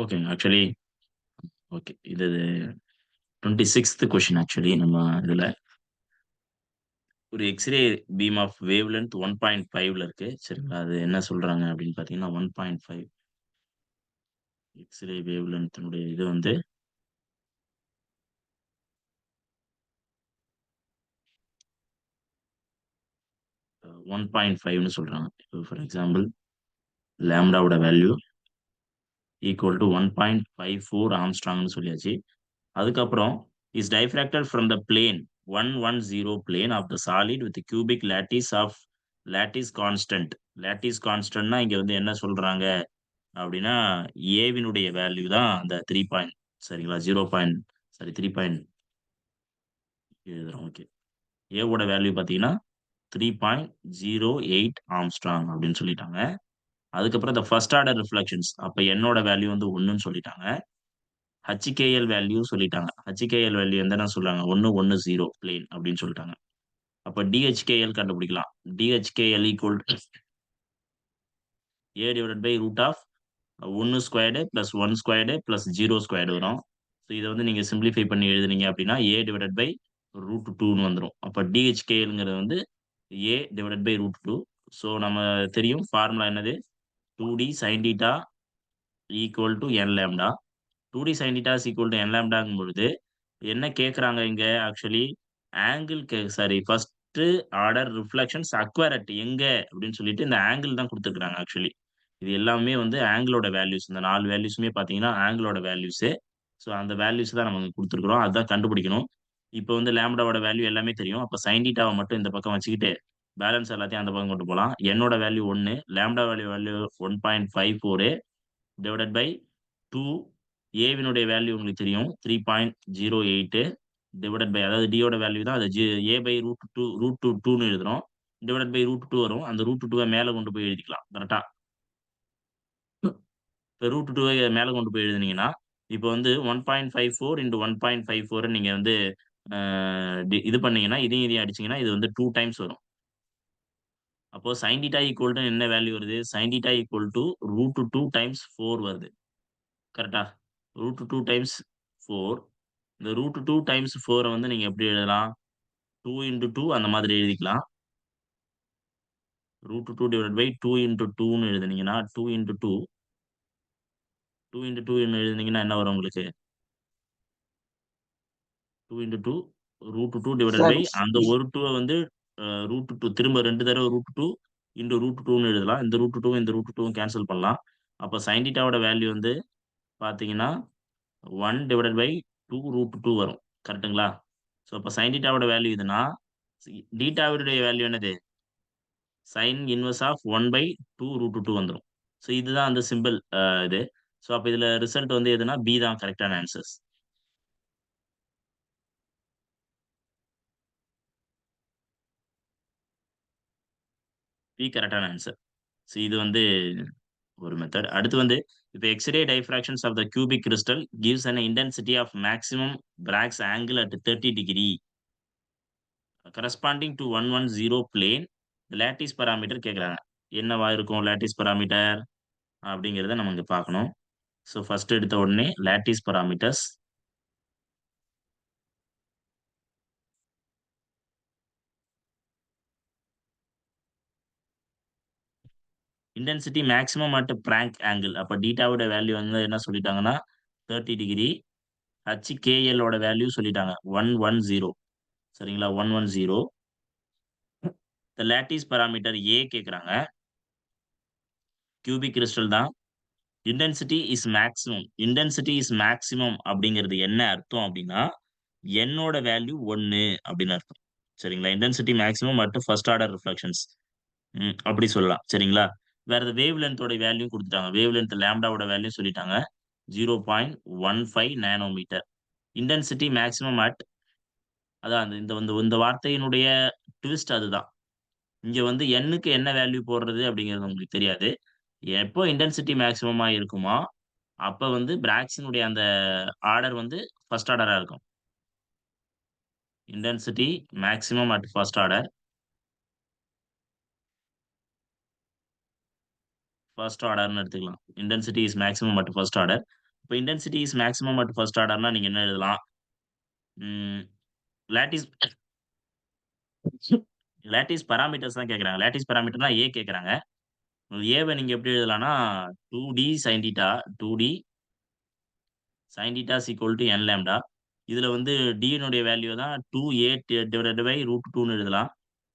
ஓகேங்க. Actually okay. இது 26த் கொஸ்டின் ஆக்சுவலி நம்ம இதுல. ஒரு x-ray beam of wavelength 1.5ல இருக்கு. சரிங்களா? அது என்ன சொல்றாங்க அப்படின்னு பார்த்தீங்கன்னா, 1.5 எக்ஸ்ரே வேவ் லென்த்தினுடைய இது வந்து 1.5ன்னு சொல்றாங்க. இப்போ ஃபார் எக்ஸாம்பிள் லாம்ப்டாவோட வேல்யூ ஈக்குவல் டூ 1.54 ஆம்ஸ்ட்ராங்ன்னு சொல்லியாச்சு. அதுக்கப்புறம் is diffracted from the plane 110 plane of the solid with cubic lattice of lattice constant. Lattice கான்ஸ்டன்ட்னா இங்க வந்து என்ன சொல்றாங்க அப்படின்னா, ஏவினுடைய வேல்யூ தான் அந்த 3 பாயிண்ட். சரிங்களா? 0 பாயிண்ட் சாரி 3 பாயிண்ட் எழுதுறோம். ஓகே. ஏவோட வேல்யூ பார்த்தீங்கன்னா 3.08 ஆம்ஸ்ட்ராங் அப்படின்னு சொல்லிட்டாங்க. அதுக்கப்புறம் இந்த ஃபர்ஸ்ட் ஆர்டர் ரிஃப்ளெக்ஷன்ஸ் அப்ப என்னோட வேல்யூ வந்து 1ன்னு சொல்லிட்டாங்க. ஹெச்கேஎல் வேல்யூ சொல்லிட்டாங்க. ஹெச்கேஎல் வேல்யூ என்ன சொல்றாங்க? 1, 1, 0 பிளேன் அப்படின்னு சொல்லிட்டாங்க. அப்ப டிஹெச்கேஎல் கண்டுபிடிக்கலாம். D h k l equal to A divided by root of 1 squared plus 1 squared plus 0 squared வரும். ஸோ இதை வந்து நீங்க சிம்பிளிஃபை பண்ணி எழுதுனீங்க அப்படின்னா ஏ டிவைடட் பை ரூட் 2ன்னு வந்துடும். அப்ப டிஹெச்கேஎல்ங்கிறது வந்து A divided by root 2. So நம்ம தெரியும் ஃபார்முலா என்னது? 2d sin theta equal to n lambda. 2d sin theta is equal to n லேம்டாங்கும் பொழுது என்ன கேட்குறாங்க இங்க? Actually angle sorry first order reflections அக்வரட் எங்க அப்படின்னு சொல்லிட்டு இந்த ஆங்கிள் தான் கொடுத்துருக்காங்க ஆக்சுவலி. இது எல்லாமே வந்து ஆங்கிளோட வேல்யூஸ். இந்த 4 வேல்யூஸுமே பார்த்தீங்கன்னா ஆங்கிளோட வேல்யூஸு. ஸோ அந்த வேல்யூஸ் தான் நம்ம கொடுத்துருக்குறோம். அதுதான் கண்டுபிடிக்கணும். இப்போ வந்து லேம்டாவோட வேல்யூ எல்லாமே தெரியும். அப்போ சைன் டீட்டாவை மட்டும் இந்த பக்கம் வச்சுக்கிட்டு பேலன்ஸ் எல்லாத்தையும் அந்த பக்கம் கொண்டு போகலாம். என்னோட value 1, lambda value 1.54 divided by 2. ஏவினுடைய வேல்யூ உங்களுக்கு தெரியும் 3.08 டிவைடட் பை அதாவது டியோட வேல்யூ தான் அது ஏ பை ரூட் டூ டூன்னு எழுதுறோம். டிவைடட் பை ரூட் 2 வரும். அந்த ரூட் 2வை மேலே கொண்டு போய் எழுதிக்கலாம். கரெக்டா? இப்போ ரூட் 2வை மேலே கொண்டு போய் எழுதுனீங்கன்னா இப்போ வந்து 1.54 இன்டு 1.54 நீங்க வந்து இது பண்ணீங்கன்னா இதையும் அடிச்சீங்கன்னா இது வந்து 2 டைம்ஸ் வரும். அப்போ சைன் டீட்டா ஈக்குவல் டு என்ன வேல்யூ வருது? Sine theta equal to root 2 times 4 வருது. கரெக்டா? Root 2 times 4. இந்த ரூட் 2 டைம்ஸ் 4 வந்து நீங்க எப்படி எழுதலாம்? 2 இன்டு 2 அந்த மாதிரி எழுதிக்கலாம். ரூட் 2 டிவைட் பை 2 இன்டு 2ன்னு எழுதுனீங்கன்னா 2 இன்டு 2 2 இன்டு 2 எழுதுனீங்கன்னா என்ன வரும் உங்களுக்கு? 2 into 2 root 2 divided by sir அந்த ஒரு 2 வந்து ரூட் 2 திரும்ப 2 தடவை ரூட் 2 இன்டு ரூட் 2ன்னு எழுதலாம். இந்த ரூட் 2 இந்த ரூட் 2 கேன்சல் பண்ணலாம். அப்போ சைன் டீட்டாவோட வேல்யூ வந்து பார்த்தீங்கன்னா 1 டிவைடட் பை 2 ரூட் 2 வரும். கரெக்ட்டுங்களா? ஸோ அப்போ சைன் டீட்டாவோட வேல்யூ இதுனா டீட்டாவுடைய வேல்யூ என்னது? Sine inverse of 1 by 2 root 2 வந்துரும். ஸோ இதுதான் அந்த சிம்பிள் இது. ஸோ அப்போ இதுல ரிசல்ட் வந்து எதுனா பி தான் கரெக்டான ஆன்சர்ஸ். பி கரெக்டான ஆன்சர். ஸோ இது வந்து ஒரு மெத்தட். அடுத்து வந்து இப்போ x-ray diffractions of the cubic crystal gives an intensity of maximum Bragg's angle at 30 degree corresponding to 110 plane. Lattice parameter கேட்குறாங்க. என்னவா இருக்கும் லேட்டிஸ் பராமீட்டர் அப்படிங்கிறத நம்ம இங்க பார்க்கணும். ஸோ ஃபர்ஸ்ட் எடுத்த உடனே lattice parameters intensity maximum at Bragg angle. அப்போ டீட்டாவோட வேல்யூ வந்து என்ன சொல்லிட்டாங்கன்னா 30 டிகிரி. ஹெச்கேஎல் வேல்யூ சொல்லிட்டாங்க 110. சரிங்களா? 110. இந்த லேட்டிஸ் பராமீட்டர் ஏ கேட்குறாங்க. கியூபிக் கிறிஸ்டல் தான். Intensity is maximum. Intensity is maximum அப்படிங்கிறது என்ன அர்த்தம் அப்படின்னா என்னோட வேல்யூ 1 அப்படின்னு அர்த்தம். சரிங்களா? Intensity maximum at first order reflections அப்படி சொல்லலாம். சரிங்களா? வேற வேவ் லென்த்தோட வேல்யூ கொடுத்துட்டாங்க. வேவ் லென்த் லேம்டாவோட வேல்யூ சொல்லிட்டாங்க 0.15 நேனோமீட்டர். இன்டென்சிட்டி மேக்ஸிமம் அட் அதான் இந்த இந்த இந்த வார்த்தையினுடைய ட்விஸ்ட் அதுதான். இங்க வந்து எண்ணுக்கு என்ன வேல்யூ போடுறது அப்படிங்கிறது உங்களுக்கு தெரியாது. எப்போ இன்டென்சிட்டி மேக்ஸிமமா இருக்குமோ அப்ப வந்து பிராக்ஸினுடைய அந்த ஆர்டர் வந்து ஃபர்ஸ்ட் ஆர்டரா இருக்கும். Intensity maximum at first order. First ஆர்டர்னு எடுத்துக்கலாம். Intensity is maximum at first order. இப்போ intensity is maximum at first ஆர்டர்னா நீங்க என்ன எழுதலாம்? ம் லேட்டிஸ் லேட்டிஸ் பாராமீட்டர்ஸ் தான் கேட்குறாங்க. லேட்டிஸ் பாராமீட்டர்னா ஏ கேட்குறாங்க. ஏவ நீங்க எப்படி எழுதலாம்னா 2D sin θ 2D sin θ is equal to n lambda. இதுல வந்து d னுடைய வேல்யூ தான் 2a டிவைடட் பை √2ன்னு எழுதலாம்.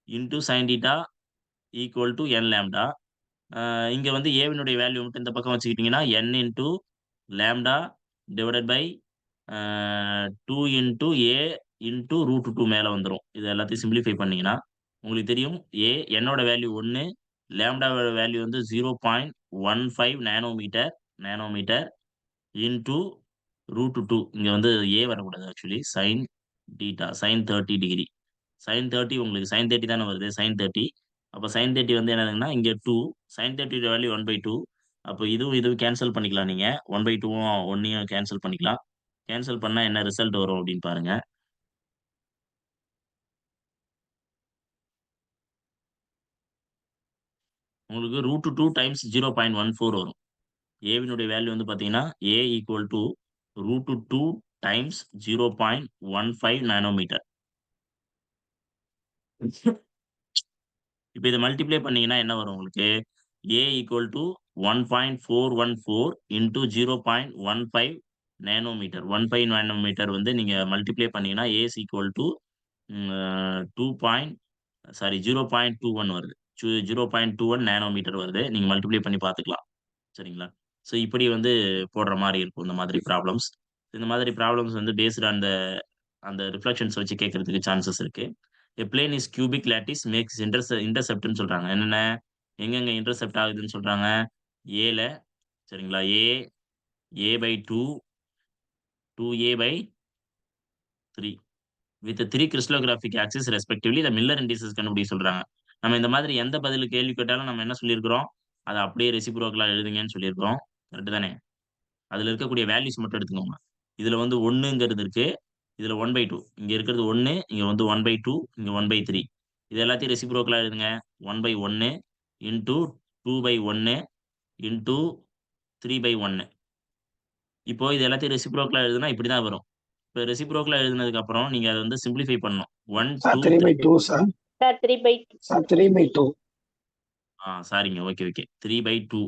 Into sin θ equal to n lambda. இங்க வந்து ஏவினுடைய வேல்யூ மட்டும் இந்த பக்கம் வச்சுக்கிட்டீங்கன்னா n into lambda divided by 2 into A into √2 மேல வந்துரும். இது எல்லாத்தையும் சிம்ப்ளிஃபை பண்ணீங்கன்னா, உங்களுக்கு தெரியும் என்னோட வேல்யூ 1 லாம்ப்டாவோட வேல்யூ வந்து 0.15 நானோமீட்டர் நானோமீட்டர் இன்டூ √2 இங்க வந்து ஏ வரக்கூடாது actually sin θ sin 30 degree. sin 30 உங்களுக்கு sin 30 தானே வருது sin 30. அப்ப sin 30 வந்து என்னதுங்கன்னா இங்க 2 sin 30 வேல்யூ 1/2. அப்போ இதுவும் கேன்சல் பண்ணிக்கலாம் நீங்க 1/2வும் 1யும் கேன்சல் பண்ணிக்கலாம். கேன்சல் பண்ணா என்ன ரிசல்ட் வரும் அப்படின்னு பாருங்க. உங்களுக்கு √2 டைம்ஸ் 0.14 வரும். ஏவினுடைய வேல்யூ வந்து பாத்தீங்கன்னா A equal to √2 times 0.15 nanometre. இப்போ இதை மல்டிப்ளை பண்ணீங்கன்னா என்ன வரும் உங்களுக்கு? A equal to 1.414 into 0.15 nanometre 15 nanometre வந்து நீங்க மல்டிப்ளை பண்ணீங்கன்னா ஏஸ் ஈக்குவல் டு 0.21 வருது. 0.21 நானோமீட்டர் வருது. நீங்க மல்டிப்ளை பண்ணி பார்த்துக்கலாம். சரிங்களா? ஸோ இப்படி வந்து போடுற மாதிரி இருக்கும் இந்த மாதிரி ப்ராப்ளம்ஸ். இந்த மாதிரி ப்ராப்ளம்ஸ் வந்து பேஸ்டு அந்த அந்த ரிஃப்ளெக்ஷன்ஸ் வச்சு கேட்கறதுக்கு சான்சஸ் இருக்கு. A plane is cubic lattice makes இன்டர்செப்ட்னு சொல்றாங்க. என்னென்ன எங்கெங்க இன்டர்செப்ட் ஆகுதுன்னு சொல்றாங்க? ஏல சரிங்களா? A by 2 2a by 3 with 3 crystallographic axis respectively the Miller indices கண்டுபிடிக்க சொல்றாங்க. நம்ம இந்த மாதிரி எந்த பதில் கேள்வி கேட்டாலும் நம்ம என்ன சொல்லியிருக்கிறோம்? அதை அப்படியே ரெசிப்ரோக்கலா எழுதுங்கன்னு சொல்லியிருக்கிறோம். கரெக்ட் தானே? அதுல இருக்கக்கூடிய வேல்யூஸ் மட்டும் எடுத்துக்கோங்க. இதுல வந்து 1ங்கிறது இருக்கு. இதுல 1/2 இங்க இருக்கிறது 1 இங்க வந்து 1/2 இங்க 1/3 இது எல்லாத்தையும் ரெசிப்ரோக்கலா எழுதுங்க. 1/1 இன்டூ 2/1 இன்டூ 3/1. இப்போ இது எல்லாத்தையும் ரெசிப்ரோக்கலா எழுதுனா இப்படிதான் வரும். இப்போ ரெசிப்ரோக்கலா எழுதுனதுக்கு அப்புறம் நீங்க அதை வந்து சிம்பிளிஃபை பண்ணணும். 1 Sir, 2 3 by 3 2, sir. Sir, 3/2. Sir, 3 by 2. சாரிங்க. ஓகே ஓகே 3/2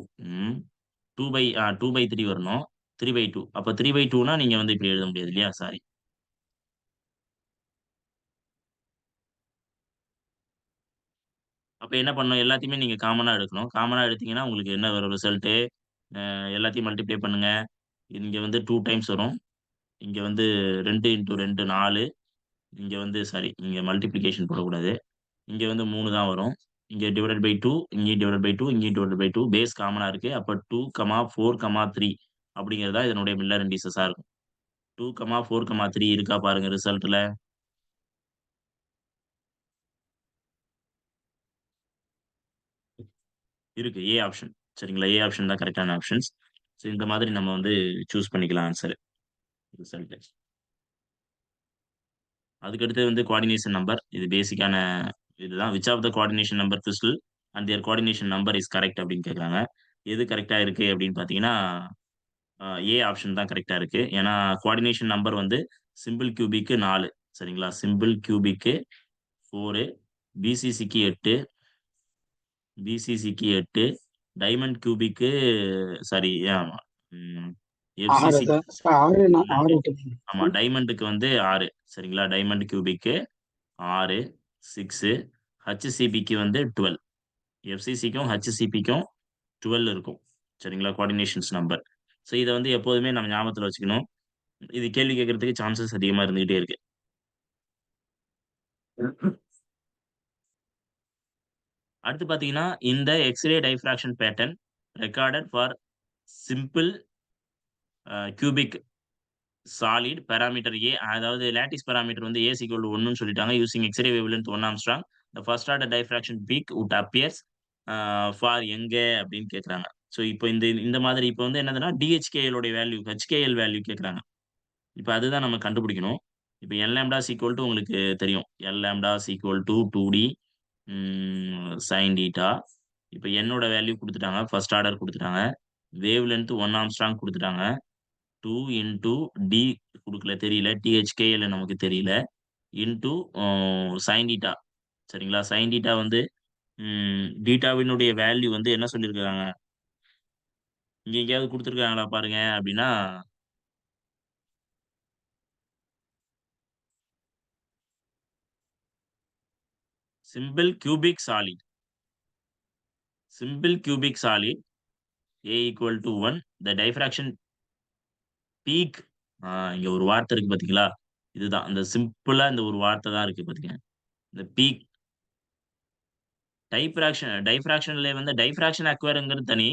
2/3 வரணும். 3/2 அப்ப 3/2னா நீங்க வந்து இப்படி எழுத முடியாது இல்லையா? சாரி. அப்ப என்ன பண்ணணும்? எல்லாத்தையுமே நீங்க காமனா எடுக்கணும். காமனா எடுத்தீங்கன்னா உங்களுக்கு என்ன வரும் ரிசல்ட்டு? எல்லாத்தையும் மல்டிப்ளை பண்ணுங்க. இங்க வந்து 2 டைம்ஸ் வரும். இங்க வந்து 2 இன்டூ 2 4. இங்க வந்து சாரி இங்க மல்டிப்ளிகேஷன் போடக்கூடாது. இங்க வந்து 3 தான் வரும். இங்க டிவைடட் பை 2 இங்கேயும் டிவைடட் பை 2 இங்கேயும் டிவைடட் பை 2 பேஸ் காமனா இருக்கு. அப்ப 2, 4, 3 அப்படிங்கிறது தான் இதனுடைய மில்லர் இண்டிசஸா இருக்கும். 2, 4, 3 இருக்கா பாருங்க ரிசல்ட்ல. இருக்கு. A option. சரிங்களா? ஏ ஆப்ஷன் தான் கரெக்ட்டான ஆப்ஷன்ஸ். ஸோ இந்த மாதிரி நம்ம வந்து சூஸ் பண்ணிக்கலாம் ஆன்சர் ரிசல்ட். அதுக்கு அடுத்து வந்து கோஆர்டினேஷன் நம்பர். இது பேசிக்கான இதுதான். Which of the coordination number crystal and their coordination number is correct அப்படின்னு கேட்குறாங்க. எது கரெக்ட்டா இருக்கு அப்படின்னு பார்த்தீங்கன்னா, ஏ ஆப்ஷன் தான் கரெக்ட்டா இருக்கு. ஏன்னா கோஆர்டினேஷன் நம்பர் வந்து சிம்பிள் கியூபிக்கு 4 சரிங்களா? சிம்பிள் கியூபிக்கு 4 பிசிசிக்கு 8 பிசிசிக்கு 8 டைமண்ட் கியூபிக்கு சாரி ஆமா. ம். 6, எஃப்சிசி sir. Sir, 6, 6 விட்டுருங்க. ஆமா டைமண்டுக்கு வந்து 6 சரிங்களா? டைமண்ட் கியூபிக்கு 6 6 ஹச்சிசிபிக்கு வந்து 12 எஃப்சிசிக்கும் ஹச்சிசிபிக்கும் 12 இருக்கும். சரிங்களா? Coordinations number. ஸோ இத வந்து எப்போதுமே நம்ம ஞாபகத்துல வச்சுக்கணும். இது கேள்வி கேட்கறதுக்கு சான்சஸ் அதிகமா இருந்துகிட்டே இருக்கு. அடுத்து பார்த்தீங்கன்னா, இந்த X-ray diffraction pattern recorded for simple cubic solid parameter A அதாவது லேட்டிஸ் பாராமீட்டர் வந்து ஏ ஈக்குவல் டு 1ன்னு சொல்லிட்டாங்க. Using X-ray wavelength 1 angstrom. The first order diffraction peak would appears for எங்க அப்படின்னு கேட்குறாங்க. ஸோ இப்போ இந்த இந்த மாதிரி இப்போ வந்து என்னதுன்னா டிஹெச்கேஎல் உடைய வேல்யூ ஹெச்கேஎல் வேல்யூ கேட்குறாங்க. இப்போ அதுதான் நம்ம கண்டுபிடிக்கணும். இப்போ எல் லாம்டா ஈக்குவல் டு உங்களுக்கு தெரியும். L lambda equal to 2D sin θ. இப்போ என்னோட வேல்யூ குடுத்துட்டாங்க. ஃபர்ஸ்ட் ஆர்டர் குடுத்துட்டாங்க. வேவ் லென்த் 1 ஆம்ஸ்ட்ராங் குடுத்துட்டாங்க. 2 இன்டூ டி கொடுக்கல, தெரியல. டிஹெச்கேஎல் நமக்கு தெரியல. Into sine theta. சரிங்களா? சைன் டீட்டா வந்து டீட்டாவினுடைய வேல்யூ வந்து என்ன சொல்லியிருக்காங்க? இங்க எங்கேயாவது கொடுத்துருக்காங்களா பாருங்க அப்படின்னா, simple cubic solid. Simple cubic solid A equal to 1. The diffraction peak. இங்க ஒரு வார்த்தை இருக்கு பாத்தீங்களா? இதுதான் இந்த சிம்பிளா இந்த ஒரு வார்த்தை தான் இருக்கு பாத்தீங்க. இந்த பீக். டைஃப்ராக்ஷன்ல வந்து டைஃப்ராக்ஷன் அக்வேர்ங்கிறது தனி.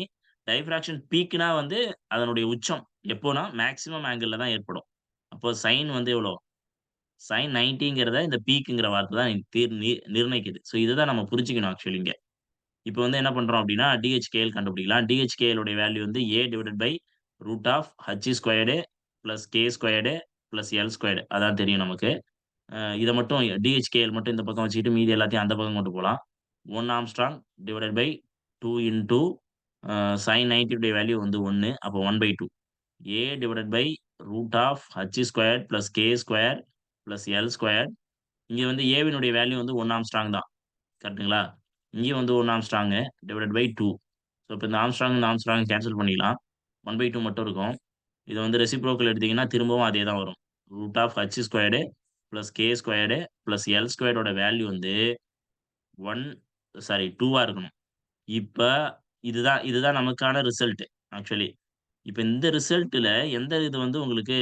டைஃப்ராக்ஷன் பீக்னா வந்து அதனுடைய உச்சம் எப்போனா மேக்ஸிமம் ஆங்கிள் தான் ஏற்படும். அப்போ சைன் வந்து எவ்வளோ? சைன் 90ங்கிறத இந்த பீக்ங்கிற வார்த்தை தான் நிர்ணயிக்குது. ஸோ இதுதான் நம்ம புரிஞ்சுக்கணும் ஆக்சுவலி இங்க. இப்போ வந்து என்ன பண்றோம் அப்படின்னா, டிஹெச்கேஎல் கண்டுபிடிக்கலாம். டிஹெச்கேஎல் உடைய வேல்யூ வந்து A divided by root of H squared plus K squared plus L squared. அதான் தெரியும் நமக்கு. இத மட்டும் டிஹெச்கேஎல் மட்டும் இந்த பக்கம் வச்சுக்கிட்டு மீதி எல்லாத்தையும் அந்த பக்கம் கொண்டு போலாம். 1 Armstrong divided by 2 into sin 90 உடைய வேல்யூ வந்து 1. அப்போ 1/2. A divided by root of H squared plus K square plus L square. இங்க வந்து A வினுடைய வேல்யூ வந்து 1 ஆம்ஸ்ட்ராங் தான். கரெக்ட்டுங்களா? இங்கேயும் வந்து 1 ஆம்ஸ்ட்ராங் டிவைடட் பை 2. ஸோ இப்போ இந்த ஆம்ஸ்ட்ராங் இந்த ஆம்ஸ்ட்ராங் கேன்சல் பண்ணிக்கலாம். 1/2 மட்டும் இருக்கும். இத வந்து ரெசிப்ரோக்கல் எடுத்தீங்கன்னா திரும்பவும் அதே தான் வரும். Root of H squared plus K squared plus L ஸ்கொயர்டோட வேல்யூ வந்து 1 சாரி 2வா இருக்கணும். இப்ப இதுதான் இதுதான் நமக்கான ரிசல்ட் ஆக்சுவலி. இப்ப இந்த ரிசல்ட்ல எந்த இது வந்து உங்களுக்கு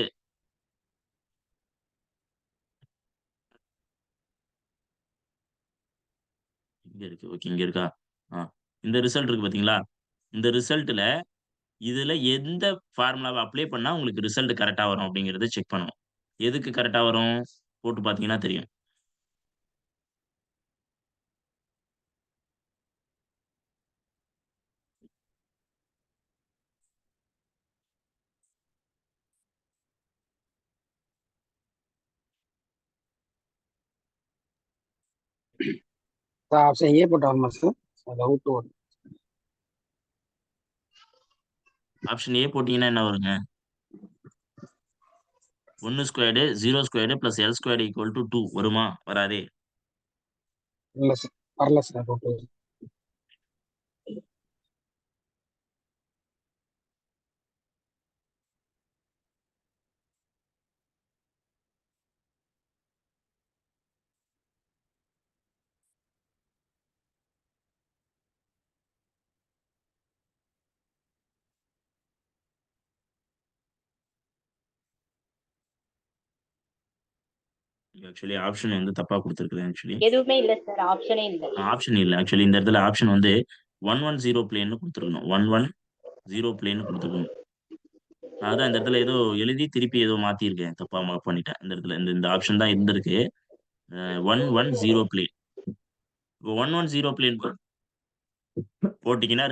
இங்க இருக்கு. ஓகே, இங்க இருக்கா? ஆ. இந்த ரிசல்ட் இருக்கு பாத்தீங்களா? இந்த ரிசல்ட்ல இதுல எந்த ஃபார்முலாவ அப்ளை பண்ணா உங்களுக்கு ரிசல்ட் கரெக்ட்டா வரும் அப்படிங்கிறத செக் பண்ணணும். எதுக்கு கரெக்ட்டா வரும்? போட்டு பார்த்தீங்கன்னா தெரியும். சார் ஆப்ஷன் ஏ போட்டு வரணுமா சார்? டவுட் வரும். ஆப்ஷன் ஏ போட்டீங்கன்னா என்ன வருங்க? 1 squared 0 squared plus L squared equal to 2 வருமா? வராதே. இல்லை சார், வரல சார் டவுட். ஆக்சுவலி ஆப்ஷன் வந்து தப்பா குடுத்துருக்குது ஆக்சுவலி. எதுவுமே இல்ல சார். ஆப்ஷனே இல்ல. ஆப்ஷன் இல்ல. ஆக்சுவலி இந்த இடத்துல ஆப்ஷன் வந்து 110 பிளேன்னு குடுத்துருக்கணும். 110 பிளேன்னு குடுத்துருக்கணும். அதான் இந்த இடத்துல ஏதோ எழுதி திருப்பி ஏதோ மாத்தியிருக்கேன். தப்பா பண்ணிட்டேன். இந்த இடத்துல இந்த ஆப்ஷன் தான் இருந்திருக்கு. 110 பிளேன். இப்போ 110 பிளேன் போட்டீங்கன்னா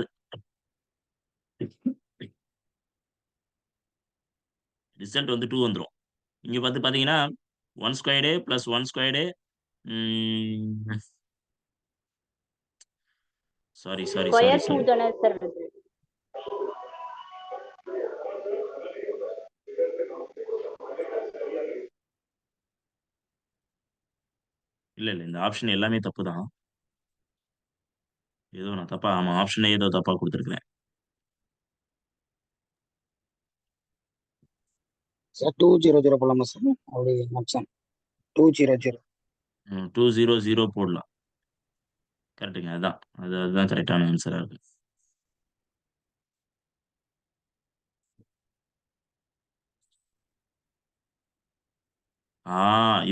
ரிசல்ட் வந்து 2 வந்துரும். இங்க பாத்தீங்கன்னா 1 squared plus 1 squared. Sorry sorry sorry square 2 sorry. தானே சார் வருது. இல்ல இல்ல, இந்த ஆப்ஷன் எல்லாமே தப்பு தான். ஏதோ நான் தப்பா, ஆமா ஆப்ஷனே ஏதோ தப்பா கொடுத்துருக்கேன். சார் 200 போடலாமா சார்? அப்படி ஆப்ஷன் 200. 200 போடலாம். கரெக்ட்டுங்க. அதான் அதுதான் கரெக்டான ஆன்சரா இருக்கு. ஆ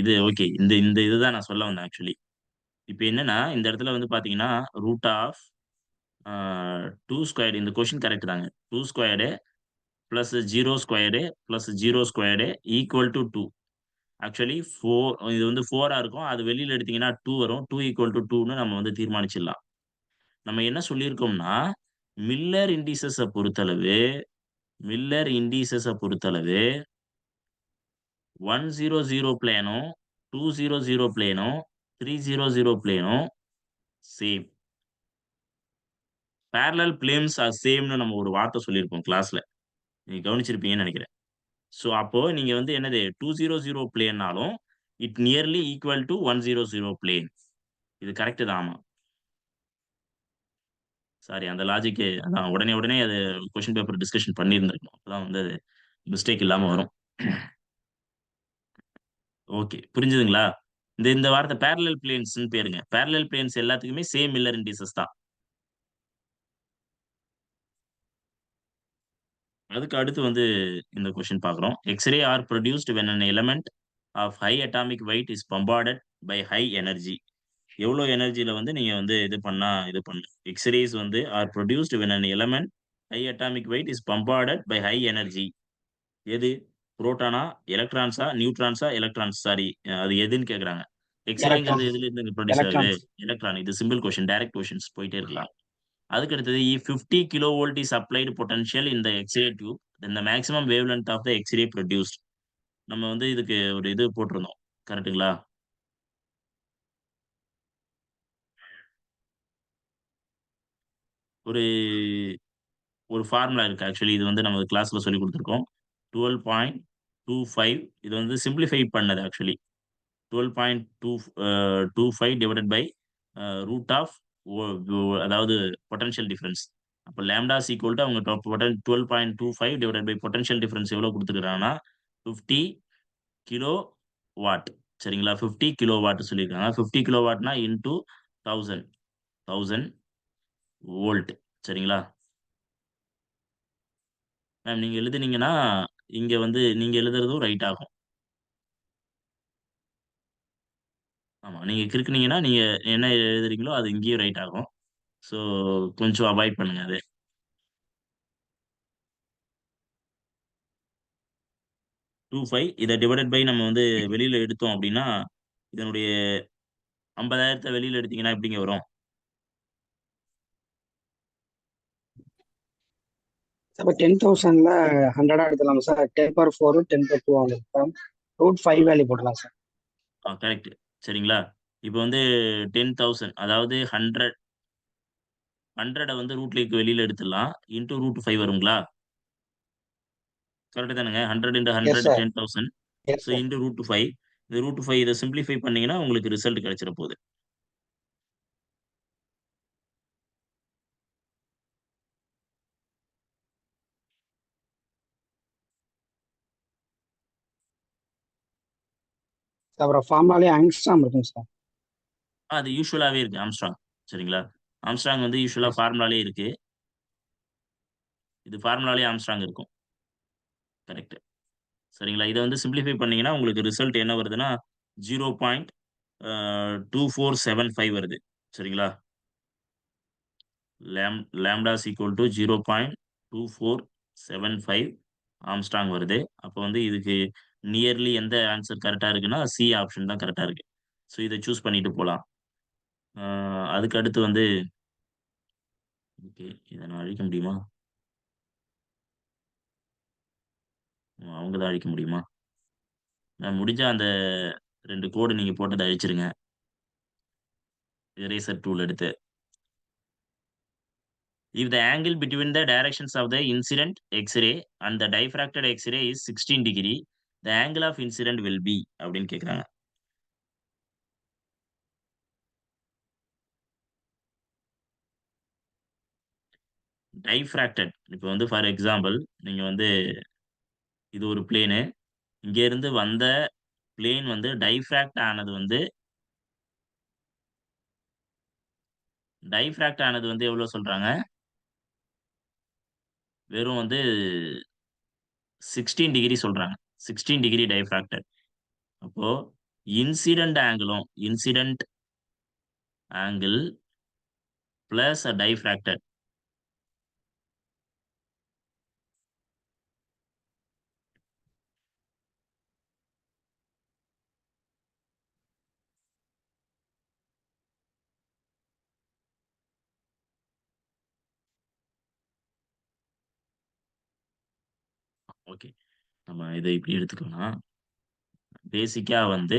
இது ஓகே. இந்த இந்த இதுதான் நான் சொல்ல வந்தேன் ஆக்சுவலி. இப்போ என்னன்னா இந்த இடத்துல வந்து பாத்தீங்கன்னா ரூட் ஆஃப் 2 ஸ்கொயர்டு. இந்த கொஸ்டின் கரெக்ட் தாங்க. 2 squared plus 0 squared plus 0 squared equal to 2. Actually 4 இது வந்து 4ஆ இருக்கும். அது வெளியில எடுத்தீங்கன்னா 2 வரும். 2 ஈக்குவல் டு 2ன்னு நம்ம வந்து தீர்மானிச்சிடலாம். நம்ம என்ன சொல்லியிருக்கோம்னா, மில்லர் இண்டிசஸ பொறுத்தளவு மில்லர் இண்டிசஸ பொறுத்தளவு 100 பிளேனும் 200 பிளேனும் 300 பிளேனும் சேம். parallel planes are சேம்னு நம்ம ஒரு வார்த்தை சொல்லியிருப்போம் கிளாஸ்ல. நீங்க கவனிச்சிருப்பீங்கன்னு நினைக்கிறேன். ஸோ அப்போ நீங்க வந்து என்னது 200 பிளேன்னாலும் it nearly equal to 100 plane. இது கரெக்ட் தான். ஆமா. சாரி, அந்த லாஜிக் அதான் உடனே உடனே அது கொஸ்டின் பேப்பர் டிஸ்கஷன் பண்ணியிருந்திருக்கணும். அப்பதான் வந்து மிஸ்டேக் இல்லாம வரும். ஓகே, புரிஞ்சுதுங்களா? இந்த வார்த்தை parallel பிளேன்ஸ்னு பேருங்க. parallel பிளேன்ஸ் எல்லாத்துக்குமே சேம் மில்லர் இண்டிசஸ் தான். அதுக்கு அடுத்து வந்து இந்த கொஸ்டின் பார்க்குறோம். X ray are produced when an element of high atomic weight is bombarded by high energy. எவ்வளோ எனர்ஜியில வந்து நீங்க வந்து இது பண்ணு எக்ஸ்ரேஸ் வந்து R produced when an element high atomic weight is bombarded by high energy. எது? புரோட்டானா, எலக்ட்ரான்ஸா, நியூட்ரான்ஸா, எலக்ட்ரான்ஸ், சாரி, அது எதுன்னு கேக்குறாங்க. எக்ஸ்ரேங்கிறது எலக்ட்ரான். எதுல இருந்து ப்ரொடியூஸ் ஆகுது? எலக்ட்ரான். எலக்ட்ரான். இது சிம்பிள் கொஸ்டின், டைரக்ட் கொஸ்டின்ஸ் போயிட்டே இருக்கலாம். அதுக்கு அடுத்தது 50 kilovolt is applied potential in the X ray tube then the maximum wave length of the X ray produced. நம்ம வந்து இதுக்கு ஒரு இது போட்டிருந்தோம். கரெக்ட்டுங்களா? ஒரு ஒரு ஃபார்முலா இருக்கு. ஆக்சுவலி இது வந்து நம்ம கிளாஸ்ல சொல்லி கொடுத்துருக்கோம். 12.25. இது வந்து சிம்பிளிஃபை பண்ணது actually. 12.25 divided by root of, அதாவது பொட்டன்ஷியல் டிஃபரன்ஸ். அப்போ லேம்டா ஈக்குவல் டு அவங்க 12.25 டிவைடட் பை பொட்டன்ஷியல் டிஃபரன்ஸ் எவ்வளோ கொடுத்துருக்காங்கன்னா 50 கிலோ வாட். சரிங்களா? 50 கிலோ வாட் சொல்லியிருக்காங்க. 50 கிலோ வாட்னா இன்டூ 1000 1000 வோல்ட். சரிங்களா மேம்? நீங்க எழுதுனீங்கன்னா இங்க வந்து நீங்க எழுதுறதும் ரைட் ஆகும். ஆமா, நீங்க கிறுக்குனீங்கன்னா நீங்க என்ன எழுதுறீங்களோ அது இங்கேயும் ரைட் ஆகும். ஸோ கொஞ்சம் அவாய்ட் பண்ணுங்க அது. 25 இதை டிவைடட் பை நம்ம வந்து வெளியில எடுத்தோம் அப்படின்னா இதனுடைய 50,000 வெளியில எடுத்தீங்கன்னா எப்படிங்க வரும்? அப்போ 10,000ல 100 எடுத்துலாம் சார். 10^4 10^2 வந்துருக்கோம். √5 வேல்யூ போடலாம் சார். கரெக்ட். சரிங்களா? இப்போ வந்து 10,000, அதாவது 100 வந்து ரூட்லேக்கு வெளியில எடுத்துடலாம். இன்டூ √5 வருங்களா? கரெக்ட் தானுங்க? 100 into yes 100 sir. 10,000. Yes so sir. Into √5. இந்த √5 இதை சிம்பிளிஃபை பண்ணீங்கன்னா உங்களுக்கு ரிசல்ட் கிடைச்சிட போகுது. அப்புறம் ஃபார்முலாலே ஆங்ஸ்ட்ராம் இருக்கும் சார். அது யூஸ்வலாவே இருக்கு, ஆம்ஸ்ட்ராங். சரிங்களா? ஆம்ஸ்ட்ராங் வந்து யூஸ்வலா ஃபார்முலாலே இருக்கு. இது ஃபார்முலாலே ஆம்ஸ்ட்ராங் இருக்கும். கரெக்ட். சரிங்களா? இதை வந்து சிம்பிளிஃபை பண்ணீங்கன்னா உங்களுக்கு ரிசல்ட் என்ன வருதுன்னா 0.2475 வருது. சரிங்களா? லேம்டா ஈக்குவல் டு 0.2475 ஆம்ஸ்ட்ராங் வருது. அப்போ வந்து இதுக்கு நியர்லி எந்த ஆன்சர் கரெக்டா இருக்குன்னா சி ஆப்ஷன் தான் கரெக்டா இருக்கு. ஸோ இதை சூஸ் பண்ணிட்டு போகலாம். அதுக்கு அடுத்து வந்து ஓகே, இதை நான் அழிக்க முடியுமா? அவங்க தான் அழிக்க முடியுமா? நான் முடிஞ்சா அந்த 2 கோடு நீங்க போட்டதை அழிச்சிருங்க, எரேசர் டூல் எடுத்து. If the angle between the directions of the incident X-ray and the diffracted X-ray is 16 degree, the angle of incident will be அப்படின்னு கேக்குறாங்க. டைஃப்ராக்டட் இப்போ வந்து ஃபார் எக்ஸாம்பிள் நீங்க வந்து இது ஒரு பிளேனு, இங்க இருந்து வந்த பிளேன் வந்து டைஃப்ராக்ட் ஆனது வந்து எவ்வளவு சொல்றாங்க? வெறும் வந்து 16 டிகிரி சொல்றாங்க. 16 டிகிரி டைஃப்ராக்டட். அப்போ இன்சிடென்ட் ஆங்கிள் பிளஸ் டைஃப்ராக்டட். ஓகே, நம்ம இதை இப்படி எடுத்துக்கலாம். பேசிக்கா வந்து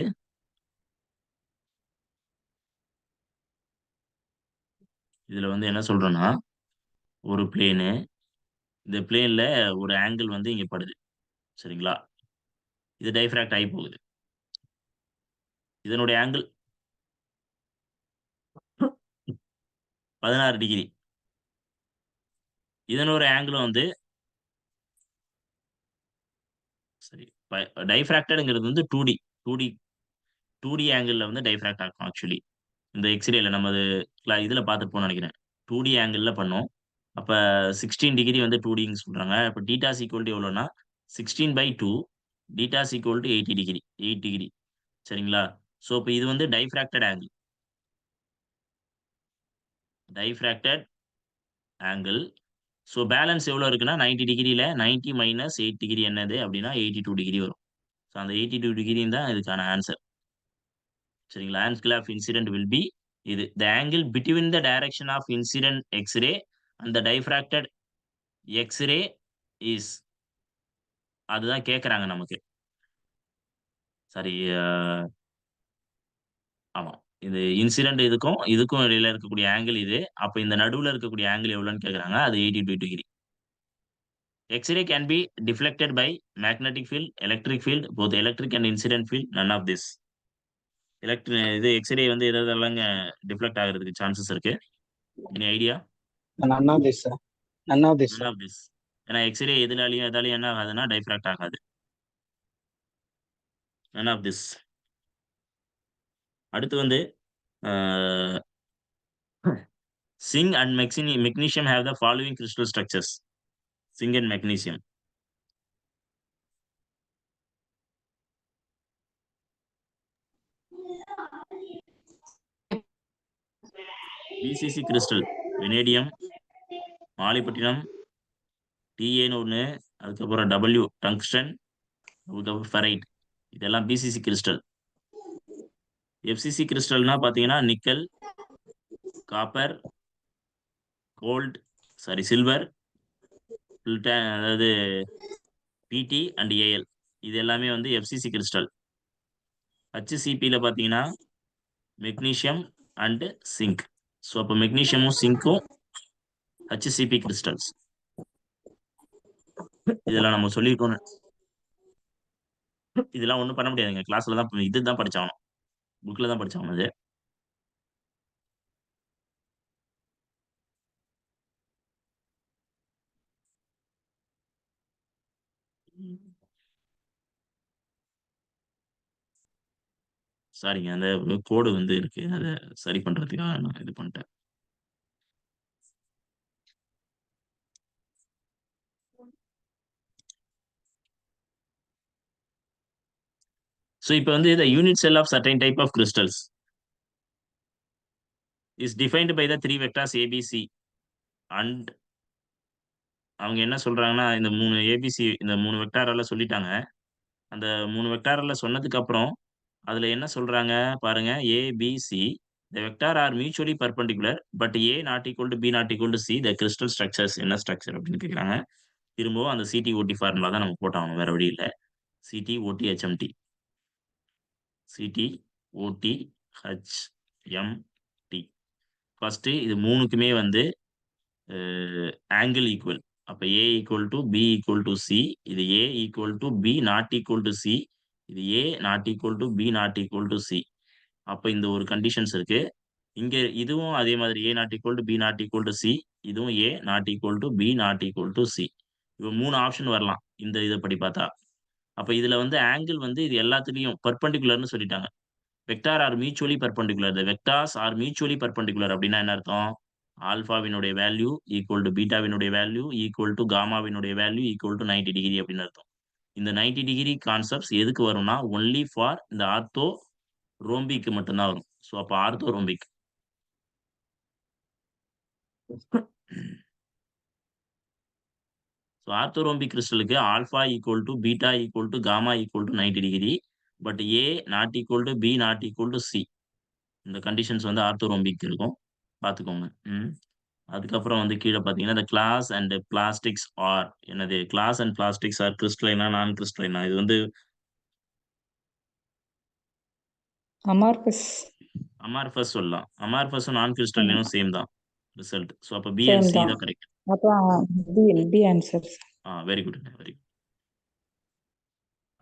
இதுல வந்து என்ன சொல்றோம்னா ஒரு பிளேனு, இந்த பிளேன்ல ஒரு ஆங்கிள் வந்து இங்க படுது. சரிங்களா? இது டைஃப்ராக்ட் ஆகி போகுது. இதனுடைய ஆங்கிள் 16 டிகிரி. இதனோட ஆங்கிளும் வந்து சரி டைஃப்ராக்டட்ங்கிறது வந்து 2D 2D 2D ஆங்கிள்ல வந்து டைஃப்ராக்ட் ஆகும் ஆக்சுவலி. இந்த எக்ஸ்ரேல நம்ம இதுல பார்த்துருப்போம்னு நினைக்கிறேன். 2D ஆங்கிள்ல பண்ணோம். அப்ப 16 டிகிரி வந்து 2Dன்னு சொல்றாங்க. அப்ப டீட்டாஸ் ஈக்குவல் டு எவ்வளோன்னா 16/2 thetas equal to 80 degree 8 degree சரிங்களா? ஸோ இப்போ இது வந்து diffracted angle. Diffracted angle. So balance எவ்வளோ இருக்குன்னா 90 டிகிரியில 90 மைனஸ் 8 டிகிரி என்னது அப்படின்னா 82 டிகிரி வரும். ஸோ அந்த 82 டிகிரி தான் இதுக்கான ஆன்சர். சரிங்களா? Angle of incident will be இது. The angle between the direction of incident X-ray and the diffracted X-ray is அதுதான் கேட்கறாங்க நமக்கு. சாரி ஆமா. இது இன்சிடென்ட் இதுக்கும் இதுக்கும் இடையில இருக்கக்கூடிய ஆங்கிள் இது. அப்ப இந்த நடுவுல இருக்கக்கூடிய ஆங்கிள் எவ்வளோன்னு கேட்கறாங்க. அது 82 degree. X-ray can be deflected by magnetic field, electric field, both electric and incident field, none of this. இது எக்ஸ்ரே வந்து எதெல்லாங்க டிஃப்ளெக்ட் ஆகுறதுக்கு சான்சஸ் இருக்கு? Any idea? None of this, sir. None of this, none sir. Of this. ஏன்னா X ray எதாலயும் என்ன ஆகாதுன்னா diffract ஆகாது. None of this. அடுத்து வந்து zinc and magnesium have the following crystal structures. Zinc and magnesium. BCC crystal, vanadium, molybdenum, டிஏன்னு ஒன்று, அதுக்கப்புறம் டபிள்யூ டங்ஸ்டன், அதுக்கப்புறம் ஃபெரைட். இதெல்லாம் பிசிசி கிறிஸ்டல். எஃப்சிசி கிறிஸ்டல்னா பார்த்தீங்கன்னா நிக்கல், காப்பர், கோல்ட், சில்வர், அதாவது பிடி அண்ட் ஏஎல். இது எல்லாமே வந்து எஃப்சிசி கிறிஸ்டல். ஹச்சிசிபியில் பார்த்தீங்கன்னா மெக்னீஷியம் அண்ட் சிங்க். ஸோ அப்போ மெக்னீஷியமும் சிங்க்கும் ஹச்சிசிபி கிறிஸ்டல்ஸ். இதெல்லாம் நம்ம சொல்லியிருக்கோம். இதெல்லாம் ஒன்றும் பண்ண முடியாதுங்க. கிளாஸ்ல தான் இதுதான் படிச்சாகணும், புக்கில் தான் படிச்சாகணும் இது. சாரிங்க, அந்த கோடு வந்து இருக்கு, அதை சரி பண்றதுக்காக நான் இது பண்ணிட்டேன். ஸோ இப்போ வந்து the unit cell of certain type of crystals is defined by the 3 vectors ABC and அவங்க என்ன சொல்றாங்கன்னா இந்த 3 ஏபிசி இந்த 3 வெக்டாரால சொல்லிட்டாங்க. அந்த 3 வெக்டாரால சொன்னதுக்கு அப்புறம் அதுல என்ன சொல்றாங்க பாருங்க. ABC the vector are mutually perpendicular but A not equal to B not equal to C the crystal structures என்ன ஸ்ட்ரக்சர் அப்படின்னு கேட்குறாங்க. திரும்பவும் அந்த சிடிஓடி ஃபார்முலா தான் நம்ம போட்டாகணும், வேற வழி இல்லை. CDOD HMT CDOD HMT. First இது மூணுக்குமே வந்து ஆங்கிள் ஈக்குவல். அப்ப A equal to B equal to C, இது A equal to B not equal to C, இது A not equal to B not equal to C. அப்ப இந்த ஒரு conditions இருக்கு. இங்க இதுவும் அதே மாதிரி A not equal to B not equal to C, இதுவும் A not equal to B not equal to C. இப்போ 3 ஆப்ஷன் வரலாம் இந்த இதை படி பார்த்தா. அப்ப இதுல வந்து ஆங்கிள் வந்து இது எல்லாத்துலயும் பர்பண்டிகுலர்னு சொல்லிட்டாங்க. Vector are mutually perpendicular. The vectors are mutually perpendicular அப்படின்னா என்ன அர்த்தம்? ஆல்பாவினுடைய வேல்யூ ஈக்குவல் டு பீட்டாவினுடைய வேல்யூ ஈக்குவல் டு காமாவினுடைய வேல்யூ ஈக்குவல் டு 90 டிகிரி அப்படின்னு அர்த்தம். இந்த 90 டிகிரி கான்செப்ட்ஸ் எதுக்கு வரும்னா ஒன்லி ஃபார் இந்த ஆர்த்தோ ரோம்பிக்கு மட்டும்தான் வரும். ஸோ அப்போ ஆர்த்தோ ரோம்பிக். ஸோ ஆர்த்தோரோம்பிக் கிறிஸ்டலுக்கு alpha equal to beta equal to gamma equal to 90 degree, but A not equal to B not equal to C. இந்த கண்டிஷன்ஸ் வந்து ஆர்த்தோரோம்பிக் இருக்கும், பார்த்துக்கோங்க. அதுக்கப்புறம் வந்து கீழே பார்த்தீங்கன்னா இந்த கிளாஸ் அண்ட் பிளாஸ்டிக்ஸ் ஆர் என்னது? கிளாஸ் அண்ட் பிளாஸ்டிக்ஸ் ஆர் கிறிஸ்டலைனா நான் கிறிஸ்டலைனா? இது வந்து அமார்பஸ் அமார்பஸ் சொல்லலாம். அமார்பஸும் நான் கிறிஸ்டலைனும் சேம் தான் ரிசல்ட். ஸோ அப்போ பி சேம் அண்ட் சி தான். தான் கரெக்ட். அப்போ B answer. Very good very good.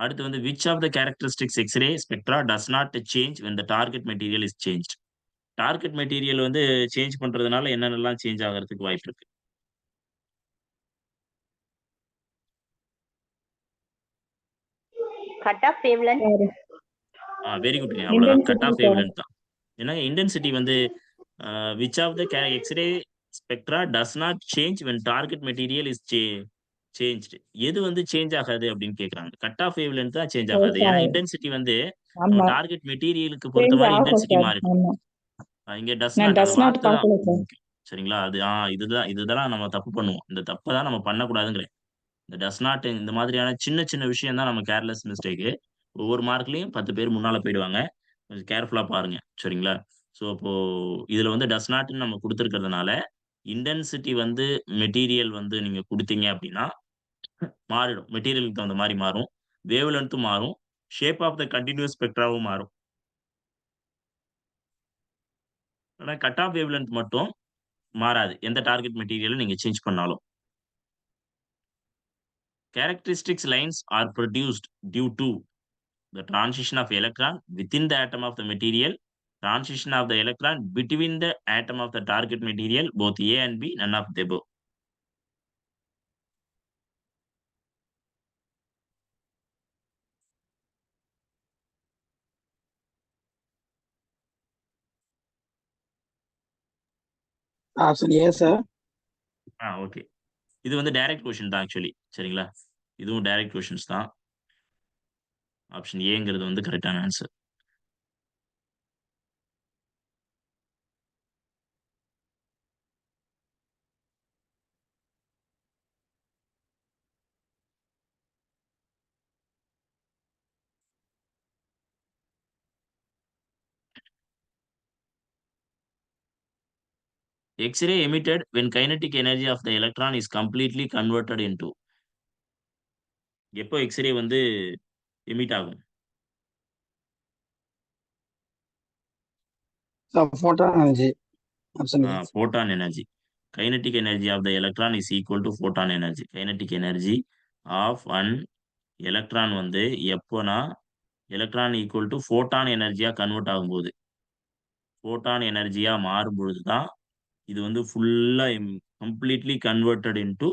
அடுத்து வந்து which of the characteristics X-ray spectra does not change when the target material is changed. Target material வந்து change பண்றதுனால என்னென்னலாம் change ஆகறதுக்கு வாய்ப்பு இருக்கு? Cut off wavelength. வெரி குட்ங்க. அவ்வளவுதான். Cut Intensity off sir. Wavelength தான். ஏன்னா இன்டென்சிட்டி வந்து which of the X ray spectra does not change when target material is changed. எது வந்து சேஞ்ச் ஆகாது அப்படின்னு கேக்குறாங்க. கட் ஆஃப் வேவ்லென்த் தான் சேஞ்ச் ஆகாது. Yes, ஏன்னா sir. இன்டென்சிட்டி வந்து நம்ம ஆமா டார்கெட் மெட்டீரியலுக்கு பொறுத்த சேஞ்ச் மாதிரி ஆகும் இன்டென்சிட்டி சார். மாறிடும். ஆமா இங்க டஸ் நான் நாட், அந்த டஸ் நாட் வார்த்தை தான் பார்க்கல சார். முக்கியம். சரிங்களா? அது இதெல்லாம் நம்ம தப்பு பண்ணுவோம். இந்த தப்பை தான் நம்ம பண்ணக்கூடாதுங்கிறேன். இந்த டஸ் நாட் இந்த மாதிரியான சின்ன சின்ன விஷயம் தான் நம்ம கேர்லெஸ் மிஸ்டேக்கு. ஒவ்வொரு மார்க்லயும் 10 பேர் முன்னால போயிடுவாங்க. கொஞ்சம் கேர்ஃபுல்லா பாருங்க. சரிங்களா? ஸோ அப்போ இதுல வந்து டஸ் நாட்ன்னு நம்ம குடுத்திருக்கிறதுனால, இன்டென்சிட்டி வந்து மெட்டீரியல் வந்து நீங்க குடுத்தீங்க அப்படின்னா மாறிடும். மெட்டீரியலுக்கு தகுந்த மாரி மாறும். வேவ் லென்த்தும் மாறும். ஷேப் ஆஃப் த கன்டினியூஸ் ஸ்பெக்ட்ராவும் மாறும். ஆனா கட் ஆஃப் வேவ் லென்த் மட்டும் மாறாது. எந்த டார்கெட் மெட்டீரியல நீங்க சேஞ்ச் பண்ணாலும். Characteristics lines are produced due to the transition of electron within the atom of the material, transition of the electron between the atom of the target material, both A and B, none of the above. Option A sir. Okay. இது வந்து direct question தான் actually. சரிங்களா? இதுவும் direct questions தான். Option ஏங்கிறது வந்து கரெக்டான answer. X-ray emitted when kinetic energy of the electron is completely converted into. எப்போ எக்ஸ்ரே வந்து எமிட் ஆகும்? Photon energy. Option A. Photon energy. Kinetic energy of the electron is equal to photon energy. Kinetic energy of an electron வந்து எப்போனா electron equal to photon எனர்ஜியா convert ஆகும்போது, photon எனர்ஜியா மாறும் பொழுது தான் இது வந்து ஃபுல்லா கம்ப்ளீட்லி கன்வெர்ட்டட் இன்டு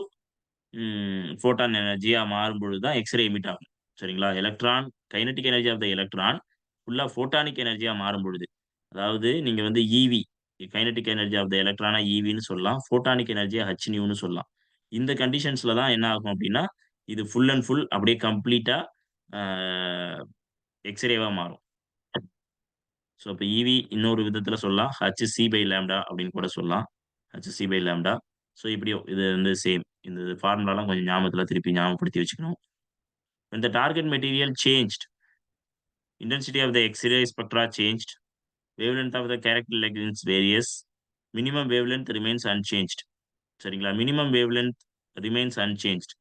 ஃபோட்டான் எனர்ஜியா மாறும் பொழுது தான் எக்ஸ்ரே எமிட் ஆகும். சரிங்களா? Electron kinetic energy of the electron ஃபுல்லா ஃபோட்டானிக் எனர்ஜியா மாறும் பொழுது, அதாவது நீங்க வந்து eV kinetic energy of the எலக்ட்ரானா ஈவின்னு சொல்லலாம். ஃபோட்டானிக் எனர்ஜியா ஹச் நியூன்னு சொல்லலாம். இந்த கண்டிஷன்ஸ்ல தான் என்ன ஆகும் அப்படின்னா, இது ஃபுல் அண்ட் ஃபுல் அப்படியே கம்ப்ளீட்டா எக்ஸ்ரேவா மாறும். ஸோ இப்போ ஈவி இன்னொரு விதத்துல சொல்லலாம். ஹச் பை லேம்டா அப்படின்னு கூட சொல்லலாம். H by lambda. ஸோ இப்படியோ இது வந்து சேம். இந்த ஃபார்முலாலாம் கொஞ்சம் ஞாபகத்துல திருப்பி ஞாபகப்படுத்தி வச்சுக்கணும். When the target material changed, intensity of the X-ray spectra changed, wavelength of the character lengths varies, minimum wavelength remains unchanged. சரிங்களா? Minimum wavelength remains unchanged.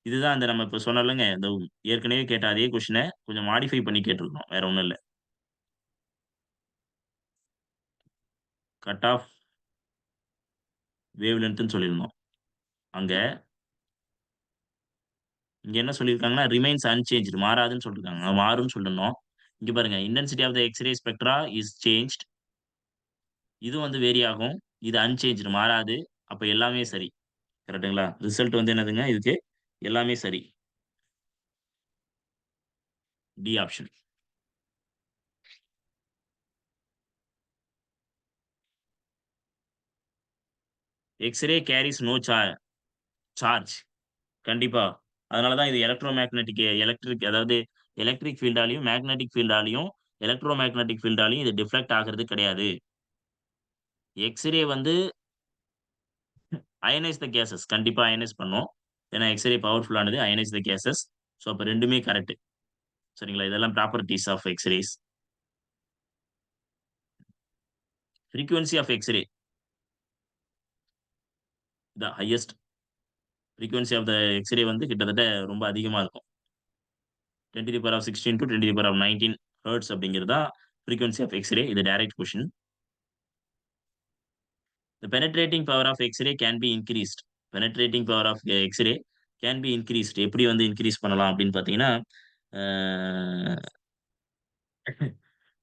இதுதான் அந்த நம்ம இப்ப சொன்னோம்லங்க, இந்த ஏற்கனவே கேட்ட அதே கொஸ்டின கொஞ்சம் மாடிஃபை பண்ணி கேட்டிருக்கோம். வேற ஒண்ணும் இல்ல. கட் ஆஃப் வேவ் லென்த்ன்னு சொல்லியிருந்தோம். அங்க இங்க என்ன சொல்லியிருக்காங்கன்னா, ரிமைன்ஸ் அன்சேஞ்ச்டு மாறாதுன்னு சொல்லிருக்காங்க. மாறும்னு சொல்லிருந்தோம். இங்க பாருங்க, intensity of the X ray spectra is changed. இது வந்து வேரி ஆகும். இது அன்சேஞ்ச்டு மாறாது. அப்ப எல்லாமே சரி. கரெக்ட்டுங்களா? ரிசல்ட் வந்து என்னதுங்க இதுக்கு? எல்லாமே சரி. D option. X ray carries no charge. கண்டிப்பா. அதனால தான் இது எலக்ட்ரிக் அதாவது எலக்ட்ரிக் ஃபீல்டாலயும், மேக்னெட்டிக் ஃபீல்டாலயும், எலக்ட்ரோ மேக்னெட்டிக் ஃபீல்டாலயும் இது டிஃப்ளெக்ட் ஆகுறது கிடையாது. எக்ஸ்ரே வந்து அயனைஸ் த கேஸஸ். கண்டிப்பா அயனைஸ் பண்ணும். ஏன்னா எக்ஸ்ரே பவர்ஃபுல்லானது. Ionise the gases. ஸோ அப்ப 2மே கரெக்ட். சரிங்களா? இதெல்லாம் properties of X rays. Frequency of X ray the highest. Frequency of the X ray வந்து கிட்டத்தட்ட ரொம்ப அதிகமா இருக்கும். 10⁻16 to 10⁻19 ஹெர்ட்ஸ் அப்படிங்கிறது தான் ஃப்ரீக்வென்சி ஆஃப் எக்ஸ்ரே. இது direct question. The penetrating power of X-ray can be increased. Penetrating power of X-ray can be increased. எப்படி வந்து இன்க்ரீஸ் பண்ணலாம் அப்படின்னு பார்த்தீங்கன்னா,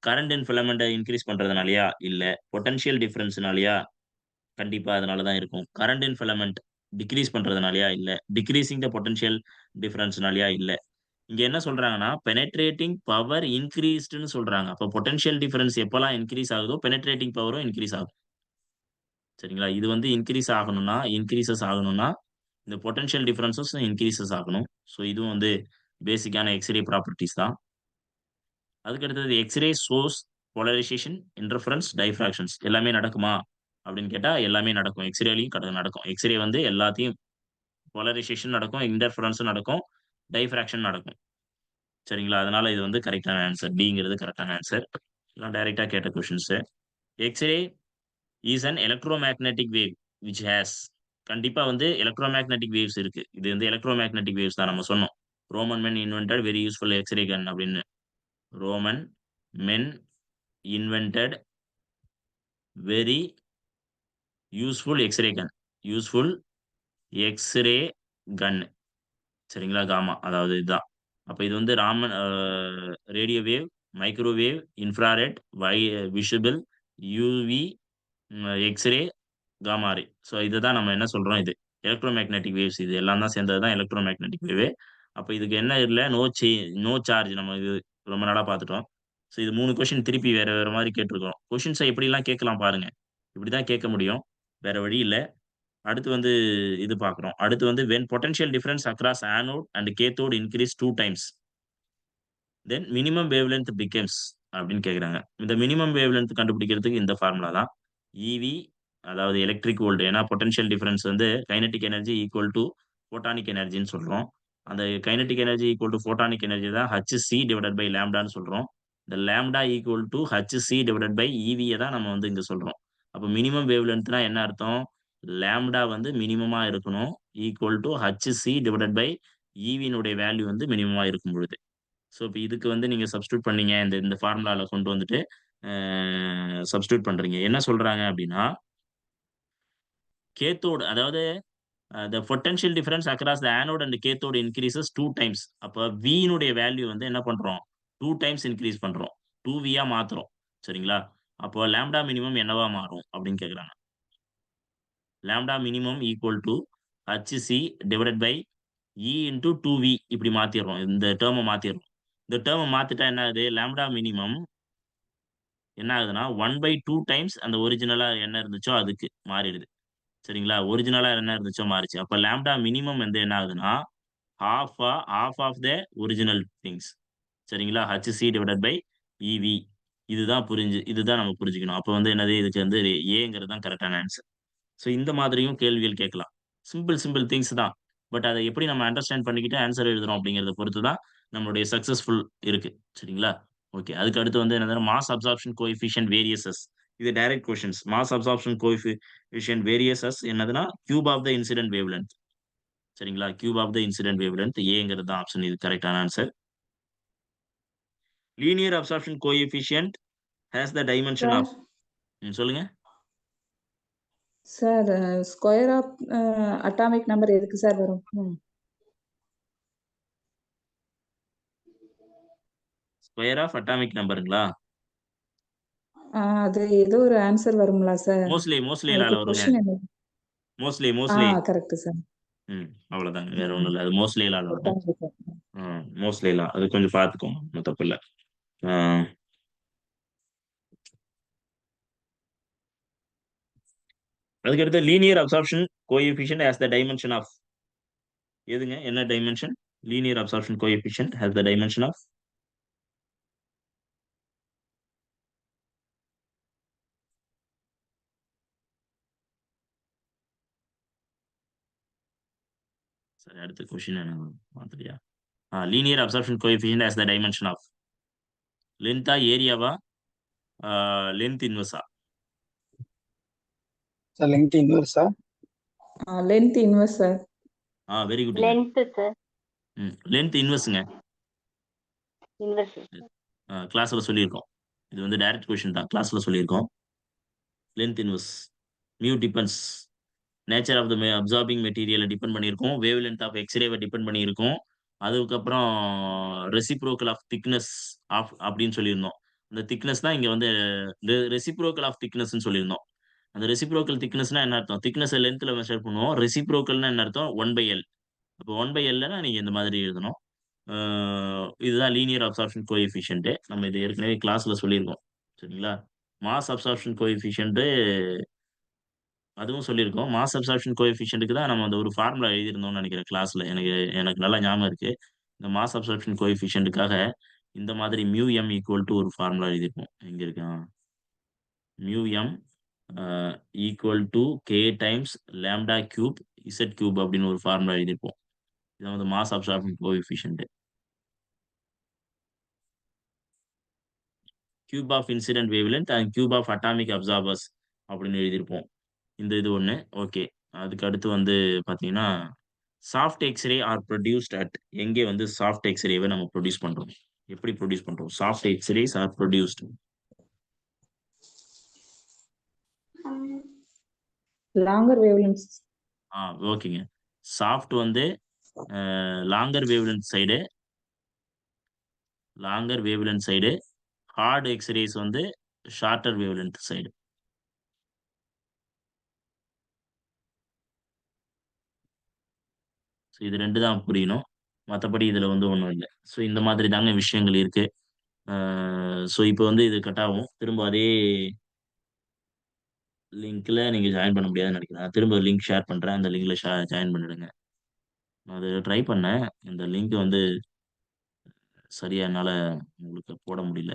கரண்ட் இன் ஃபிலமெண்ட்டை இன்க்ரீஸ் பண்றதுனாலயா? இல்ல. பொட்டன்ஷியல் டிஃபரன்ஸ்னாலயா? கண்டிப்பா அதனால தான் இருக்கும். கரண்ட் இன் ஃபிலமெண்ட் டிக்ரீஸ் பண்றதுனாலயா? இல்ல. டிக்ரீசிங் த பொட்டன்ஷியல் டிஃபரன்ஸ்னாலயா? இல்ல. இங்க என்ன சொல்றாங்கன்னா, பெனெட்ரேட்டிங் பவர் இன்கிரீஸ்டுன்னு சொல்றாங்க. அப்ப பொட்டன்ஷியல் டிஃபரன்ஸ் எப்பலாம் இன்கிரீஸ் ஆகுதோ, பெனெட்ரேட்டிங் பவரும் இன்கிரீஸ் ஆகும். சரிங்களா? இது வந்து இன்கிரீசஸ் ஆகணும்னா, இந்த பொட்டன்ஷியல் டிஃபரன்ஸஸும் இன்கிரீசஸ் ஆகணும். ஸோ இதுவும் வந்து பேசிக்கான எக்ஸ்ரே ப்ராப்பர்ட்டீஸ் தான். அதுக்கு அடுத்தது எக்ஸ்ரே சோர்ஸ், போலரைசேஷன், இன்டர்ஃபரன்ஸ், டைஃப்ராக்ஷன்ஸ் எல்லாமே நடக்குமா? அப்படின்னு கேட்டா எல்லாமே நடக்கும். எக்ஸ்ரேலயும் நடக்கும். எக்ஸ்ரே வந்து எல்லாத்தையும் போலரைசேஷன் நடக்கும், இன்டர்ஃபரன்ஸும் நடக்கும், டைஃப்ராக்ஷன் நடக்கும். சரிங்களா? அதனால இது வந்து கரெக்ட்டான ஆன்சர். டிங்கிறது கரெக்ட்டான ஆன்சர். இதெல்லாம் டைரக்ட்டா கேட்ட questions. X ray is an electromagnetic wave which has கண்டிப்பா வந்து எலக்ட்ரோமேக்னெட்டிக் வேவ்ஸ் இருக்கு. இது வந்து எலக்ட்ரோமேக்னெட்டிக் வேவ்ஸ் தான் நம்ம சொன்னோம். Roman men invented very useful X-ray gun அப்படின்னு. Roman men invented very useful X-ray gun. Useful X-ray gun. சரிங்களா? காமா. அதாவது இதுதான். அப்ப இது வந்து radio wave, microwave, infrared, visible, UV, X-ray, gamma ray. So இதுதான் நம்ம என்ன சொல்றோம் இது. எலக்ட்ரோமேக்னெட்டிக் வேவ்ஸ் இது எல்லாம் தான் சேர்ந்தது தான் எலக்ட்ரோமேக்னெட்டிக் வேவ். அப்ப இதுக்கு என்ன இல்ல நோ சார்ஜ் நம்ம இது ரொம்ப நாளா பார்த்துட்டோம். ஸோ இது 3 கொஸ்டின் திருப்பி வேற வேற மாரி கேட்டிருக்கோம். கொஸ்டின்ஸ எப்படிலாம் கேட்கலாம் பாருங்க. இப்படிதான் கேட்க முடியும். வேற வழி இல்ல. அடுத்து வந்து இது பார்க்குறோம். அடுத்து வந்து when potential difference across anode and cathode increase 2 times then minimum wavelength becomes அப்படின்னு கேட்குறாங்க. இந்த மினிமம் வேவ்லென்த் கண்டுபிடிக்கிறதுக்கு இந்த ஃபார்முலா தான். இவி அதாவது எலக்ட்ரிக் வோல்ட். ஏன்னா பொட்டன்ஷியல் டிஃபரன்ஸ் வந்து kinetic energy equal to photonic எனர்ஜின்னு சொல்றோம். அந்த kinetic energy equal to photonic energy தான் ஹச்சி டிவைடட் பை லேம்டான்னு சொல்றோம். இந்த lambda equal to hc divided by இவியை தான் நம்ம வந்து இங்க சொல்றோம். அப்போ மினிமம் வேவ்லென்த்னா என்ன அர்த்தம்? லேம்டா வந்து மினிமமா இருக்கணும் equal to hc divided by ஈவினுடைய வேல்யூ வந்து மினிமமா இருக்கும் பொழுது. ஸோ இப்போ இதுக்கு வந்து நீங்க சப்ஸ்டியூட் பண்ணீங்க இந்த இந்த ஃபார்முலால கொண்டு வந்துட்டு சப்ஸ்டியூட் பண்றீங்க. என்ன சொல்றாங்க அப்படின்னா, கேத்தோடு அதாவது the potential difference across the anode and cathode increases 2 times. அப்ப வியினுடைய வேல்யூ வந்து என்ன பண்றோம்? 2 டைம்ஸ் இன்கிரீஸ் பண்றோம். 2 வியா மாத்துறோம். சரிங்களா? அப்போ லாம்டா மினிமம் என்னவா மாறும் அப்படின்னு கேட்குறாங்க. Lambda minimum equal to hc divided by E into 2வி இப்படி மாத்திடுறோம். இந்த டேர்மை மாத்திடுறோம். இந்த டேர்மை மாத்திட்டா என்ன ஆகுது? லாம்டா மினிமம் என்ன ஆகுதுன்னா 1/2 டைம்ஸ் அந்த ஒரிஜினலா என்ன இருந்துச்சோ அதுக்கு மாறிடுது. சரிங்களா? ஒரிஜினலா என்ன இருந்துச்சோ மாறிச்சு. அப்ப லாம்டா மினிமம் வந்து என்ன ஆகுதுன்னா half of the original things. சரிங்களா? HC divided by EV. இதுதான் நம்ம புரிஞ்சுக்கணும். அப்ப வந்து என்னது? இதுக்கு வந்து ஏங்கிறது தான் கரெக்டான ஆன்சர். ஸோ இந்த மாதிரியும் கேள்விகள் கேட்கலாம். சிம்பிள் திங்ஸ் தான். பட் அதை எப்படி நம்ம அண்டர்ஸ்டாண்ட் பண்ணிக்கிட்டு ஆன்சர் எழுதுறோம் அப்படிங்கிறத பொறுத்து தான் நம்மளுடைய சக்சஸ்ஃபுல் இருக்கு. சரிங்களா? ஓகே. அதுக்கு அடுத்து வந்து என்னதுன்னா மாஸ் அப்சார்ப்ஷன் கோஎஃபிஷியன்ட் வேரியஸஸ். இது direct questions. Mass absorption coefficient varies as என்னதுன்னா cube of the incident wavelength. சரிங்களா? Cube of the incident wavelength ஏங்கிறது தான் ஆப்ஷன். இது கரெக்டான answer. Linear absorption coefficient has the dimension sir of சொல்லுங்க. Sir square of atomic number எதுக்கு sir வரும்? Square of atomic நம்பருங்களா? அது ஏதோ ஒரு ஆன்சர் வருங்களா சார்? மோஸ்ட்லிலால அதுக்கு வருங்க. கொஸ்டின் என்ன? Mostly correct sir. அவ்வளவுதாங்க. வேற ஒண்ணும் இல்ல. அது மோஸ்ட்லிலால வரும். மோஸ்ட்லிலா அது கொஞ்சம் பார்த்துக்கோங்க. ஒண்ணும் தப்பு இல்ல. அதுக்கடுத்து linear absorption coefficient has the dimension of எதுங்க? என்ன dimension? Linear absorption coefficient has the dimension of சரி அடுத்த கொஸ்டின் என்ன மாதிரியா? Linear absorption coefficient has the dimension of லென்த்தா, ஏரியாவா, லென்த் இன்வெர்ஸா? சார் லெங்த் இன்வெர்ஸா? Length inverse sir. Very good. Length sir. Length இன்வெர்ஸுங்க. இன்வெர்ஸ். கிளாஸ்ல சொல்லியிருக்கோம். இது வந்து டைரக்ட் கொஸ்டின் தான். கிளாஸ்ல சொல்லியிருக்கோம். Length inverse mu depends nature of the absorbing மெட்டீரியலை டிபெண்ட் பண்ணியிருக்கோம். வேவ் லென்த் ஆஃப் எக்ஸ்ரேவை டிபெண்ட் பண்ணியிருக்கோம். அதுக்கப்புறம் ரெசிப்ரோக்கல் ஆஃப் திக்னஸ் ஆஃப் அப்படின்னு சொல்லியிருந்தோம். இந்த திக்னஸ் தான் இங்க வந்து ரெசிப்ரோக்கல் ஆஃப் திக்னஸ்ன்னு சொல்லியிருந்தோம். அந்த ரெசிப்ரோக்கல் திக்னஸ்னா என்ன அர்த்தம்? திக்னஸ லென்த்ல மெஷர் பண்ணுவோம். ரெசிப்ரோக்கல்னா என்ன அர்த்தம்? 1/L. அப்போ 1/Lன்னா நீங்க இந்த மாதிரி எழுதணும். அ இதுதான் லீனியர் அப்சார்ப்ஷன் கோஎஃபிஷியன்ட். நம்ம இது ஏற்கனவே கிளாஸ்ல சொல்லியிருக்கோம். சரிங்களா? மாஸ் அப்சார்ப்ஷன் கோஎஃபிஷியன்ட் அதுவும் சொல்லியிருக்கோம். மாஸ் அப்சார்ப்ஷன் கோஎஃபிஷியன்ட்க்கு தான் நம்ம அந்த ஒரு ஃபார்முலா எழுதியிருந்தோம்னு நினைக்கிறேன் கிளாஸ்ல. எனக்கு எனக்கு நல்லா ஞாபகம் இருக்கு. இந்த மாஸ் அப்சார்ப்ஷன் கோஎஃபிஷியன்ட்க்காக இந்த மாதிரி μm ஈக்குவல் டூ ஒரு ஃபார்முலா எழுதியிருப்போம். எங்க இருக்கு? μm equal to k times lambda cube z cube அப்படின்னு ஒரு ஃபார்முலா எழுதியிருப்போம். இதான் வந்து mass absorption coefficient. Cube of incident wavelength and cube of atomic absorbers அப்படின்னு எழுதியிருப்போம். இந்த இது ஒண்ணு. ஓகே. அதுக்கு அடுத்து வந்து பார்த்தீங்கன்னா, soft X ray are produced at எங்கே வந்து சாஃப்ட் எக்ஸ்ரேவை நம்ம ப்ரொடியூஸ் பண்றோம்? எப்படி ப்ரொடியூஸ் பண்றோம்? Soft X rays are produced. Longer wavelengths. ஓகேங்க. சாஃப்ட் வந்து longer wavelength side, hard X rays வந்து ஷார்ட்டர் வேவ்லென்த் சைடு. ஸோ இது 2 தான் புரியணும். மத்தபடி இதுல வந்து ஒண்ணும் இல்ல. ஸோ இந்த மாதிரி தாங்க விஷயங்கள் இருக்கு. ஸோ இப்போ வந்து இது கட் ஆகும். திரும்ப அதே லிங்க்ல நீங்க ஜாயின் பண்ண முடியாதுன்னு நினைக்கிறேன். நான் திரும்ப லிங்க் ஷேர் பண்றேன். அந்த லிங்க்ல ஜாயின் பண்ணிடுங்க. நான் அது ட்ரை பண்ணேன். இந்த லிங்க் வந்து சரியா என்னால உங்களுக்கு போட முடியல.